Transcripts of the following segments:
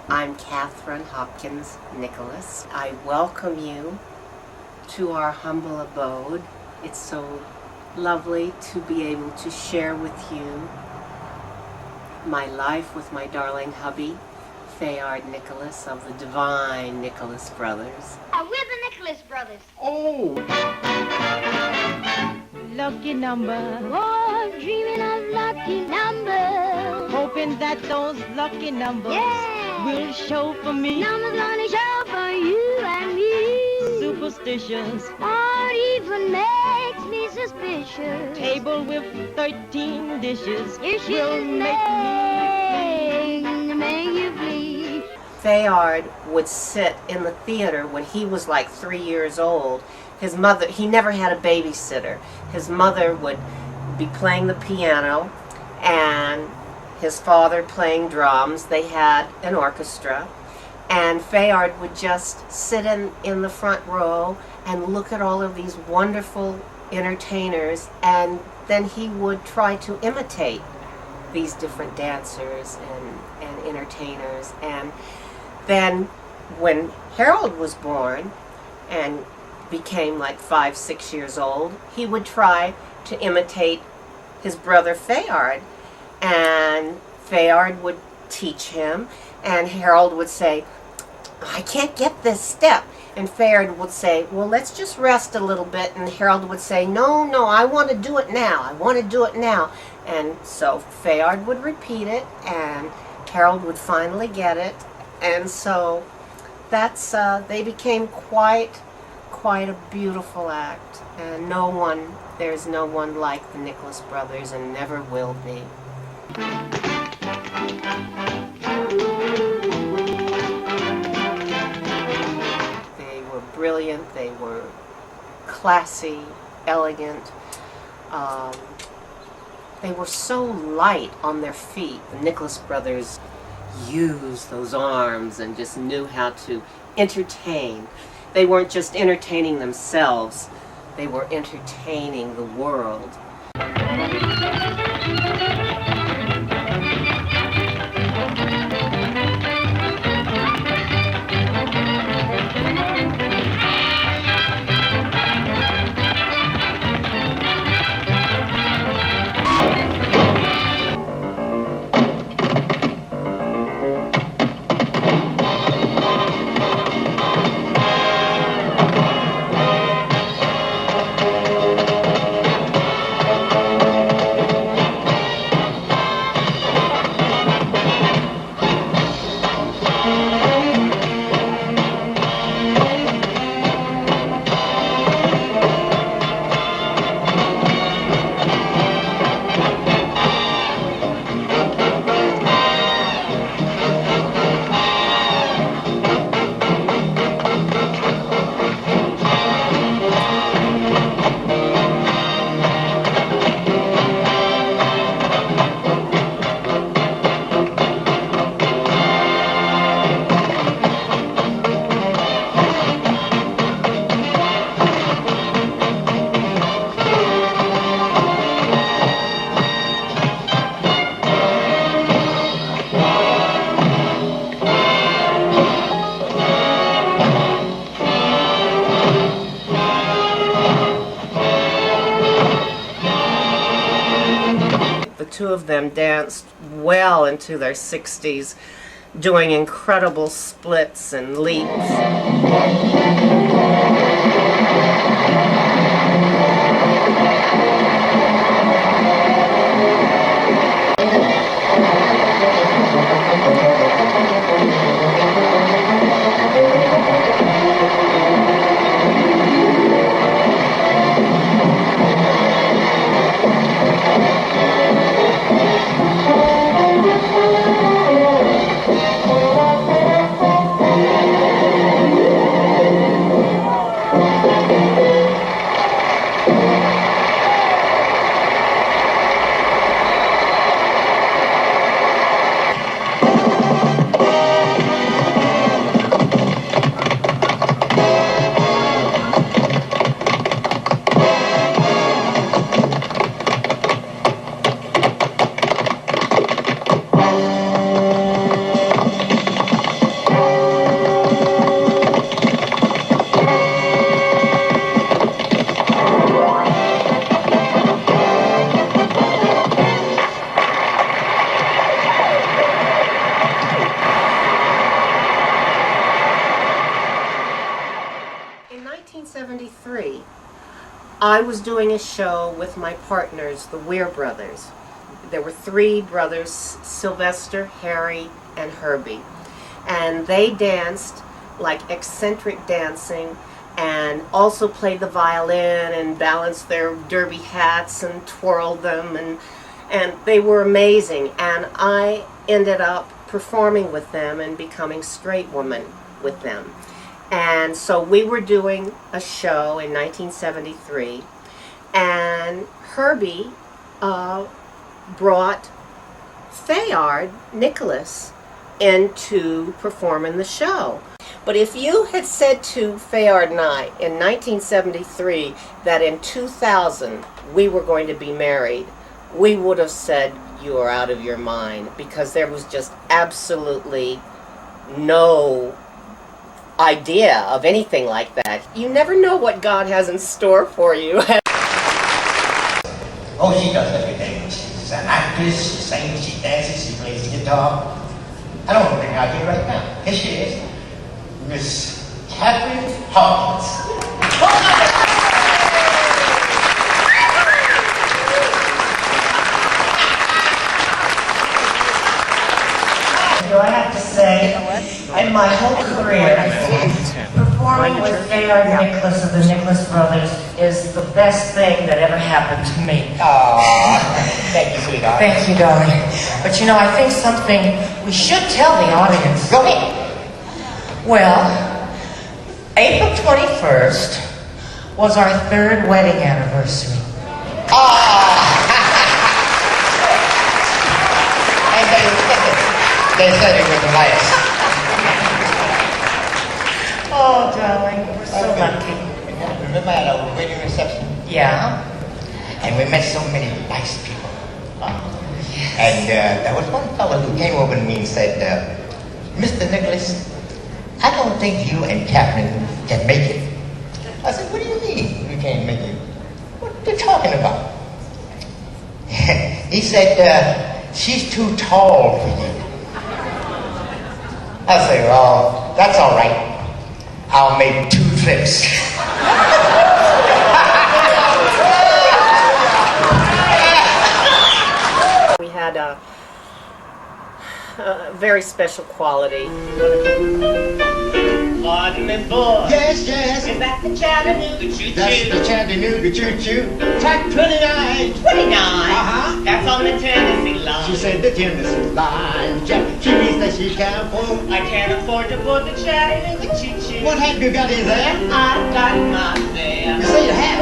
I'm Katherine Hopkins-Nicholas. I welcome you to our humble abode. It's so lovely to be able to share with you my life with my darling hubby, Fayard Nicholas of the Divine Nicholas Brothers. We're the Nicholas Brothers. Oh! Lucky number, Oh, dreaming of lucky numbers. hoping that those lucky numbers Yeah. will show for me. Numbers gonna show for you and me. Superstitious What even makes me suspicious? table with 13 dishes Dishes will make make you flee. Fayard would sit in the theater when he was like 3 years old. His mother, he never had a babysitter. His mother would be playing the piano and his father playing drums. They had an orchestra. And Fayard would just sit in the front row and look at all of these wonderful entertainers, and then he would try to imitate these different dancers and entertainers. And then when Harold was born and became like 5, 6 years old, he would try to imitate his brother Fayard, and Fayard would teach him, and Harold would say, I can't get this step. And Fayard would say, well, let's just rest a little bit. And Harold would say, no, I want to do it now. I want to do it now. And so Fayard would repeat it, and Harold would finally get it. And so that's, they became quite a beautiful act. And there's no one like the Nicholas Brothers, and never will be. Brilliant, they were classy, elegant. They were so light on their feet. The Nicholas Brothers used those arms and just knew how to entertain. They weren't just entertaining themselves, they were entertaining the world. The two of them danced well into their 60s, doing incredible splits and leaps. I was doing a show with my partners, the Weir brothers. There were three brothers, Sylvester, Harry, and Herbie. And they danced like eccentric dancing and also played the violin and balanced their derby hats and twirled them, and they were amazing. And I ended up performing with them and becoming straight woman with them. And so we were doing a show in 1973, and Herbie brought Fayard, Nicholas, into performing the show. But if you had said to Fayard and I in 1973 that in 2000 we were going to be married, we would have said you are out of your mind, because there was just absolutely no idea of anything like that. You never know what God has in store for you. Oh, she does everything. She's an actress, she sings, she dances, she plays guitar. I don't know her out here right now. Here she is, Miss Katherine Hopkins. Do I have to say, in my whole career, performing with Fayard Nicholas of the Nicholas Brothers is the best thing that ever happened to me. Aww, thank you, sweetheart. Thank you, darling. But you know, I think something we should tell the audience. Go ahead. Well, April 21st was our 3rd wedding anniversary. They said it was the last. Oh, darling, we're so lucky. Remember at our wedding reception? Yeah? And we met so many nice people. And there was one fellow who came over to me and said, Mr. Nicholas, I don't think you and Katherine can make it. I said, what do you mean you can't make it? What are you talking about? He said, she's too tall for you. I said, well, that's all right. I'll make 2 trips. We had a very special quality. Pardon me, boy. Yes, yes. Is that the Chattanooga choo-choo? That's the Chattanooga choo-choo. Track 29. 29? Uh-huh. That's on the Tennessee line. She said the Tennessee line. She means that she can't afford. I can't afford to board the Chattanooga choo-choo. What have you got in there? I've got my fare. You say you have?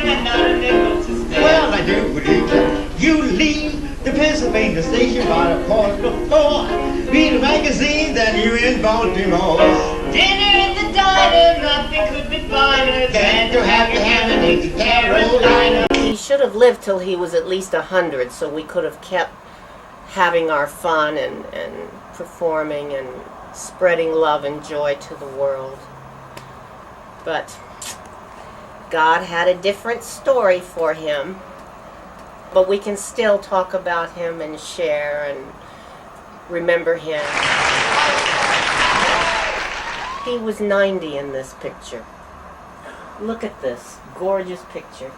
And not a nickel to spare. Well, I do believe that. You leave the Pennsylvania station right across the floor. Read a magazine that you're in Baltimore. Dinner in the diner, nothing could be finer than to have your ham and eggs in Carolina. He should have lived till he was at least 100, so we could have kept having our fun and performing and spreading love and joy to the world. But God had a different story for him. But we can still talk about him and share and remember him. He was 90 in this picture. Look at this gorgeous picture.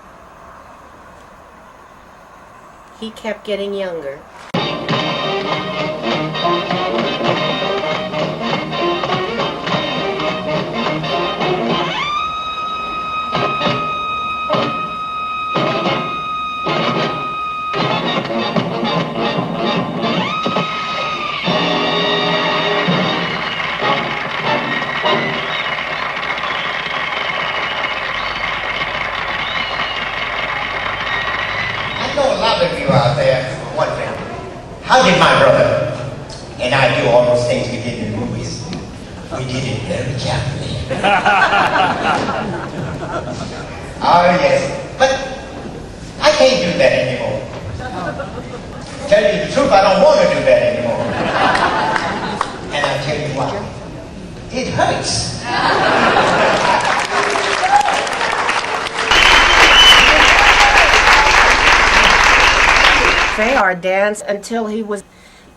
He kept getting younger. Out there, one thing. How did my brother and I do all those things we did in the movies? We did it very carefully. Oh yes, but I can't do that anymore. Tell you the truth, I don't want to do that anymore. And I'll tell you why. It hurts. Fayard danced until he was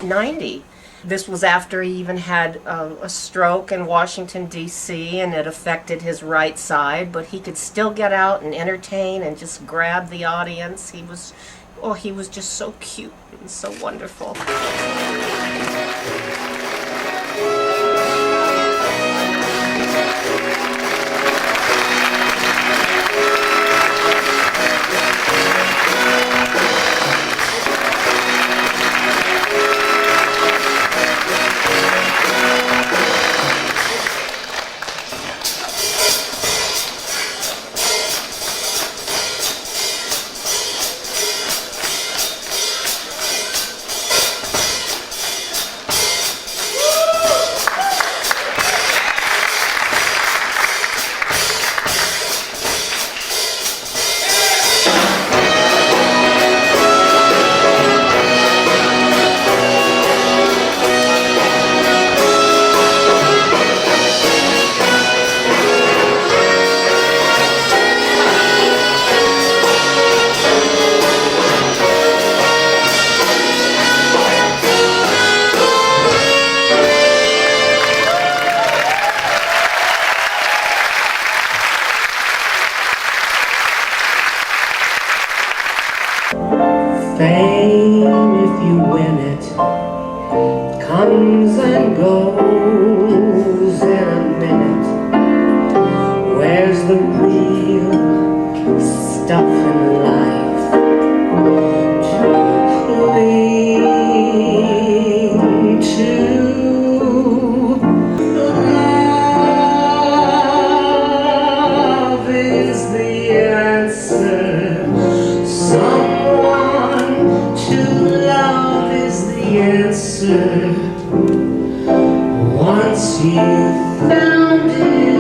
90. This was after he even had a stroke in Washington, D.C., and it affected his right side, but he could still get out and entertain and just grab the audience. He was just so cute and so wonderful. Fame, if you win it, comes and goes in a minute. Where's the real stuff in life to cling to? Love is the answer. Someone to love is the answer. Once you've found it.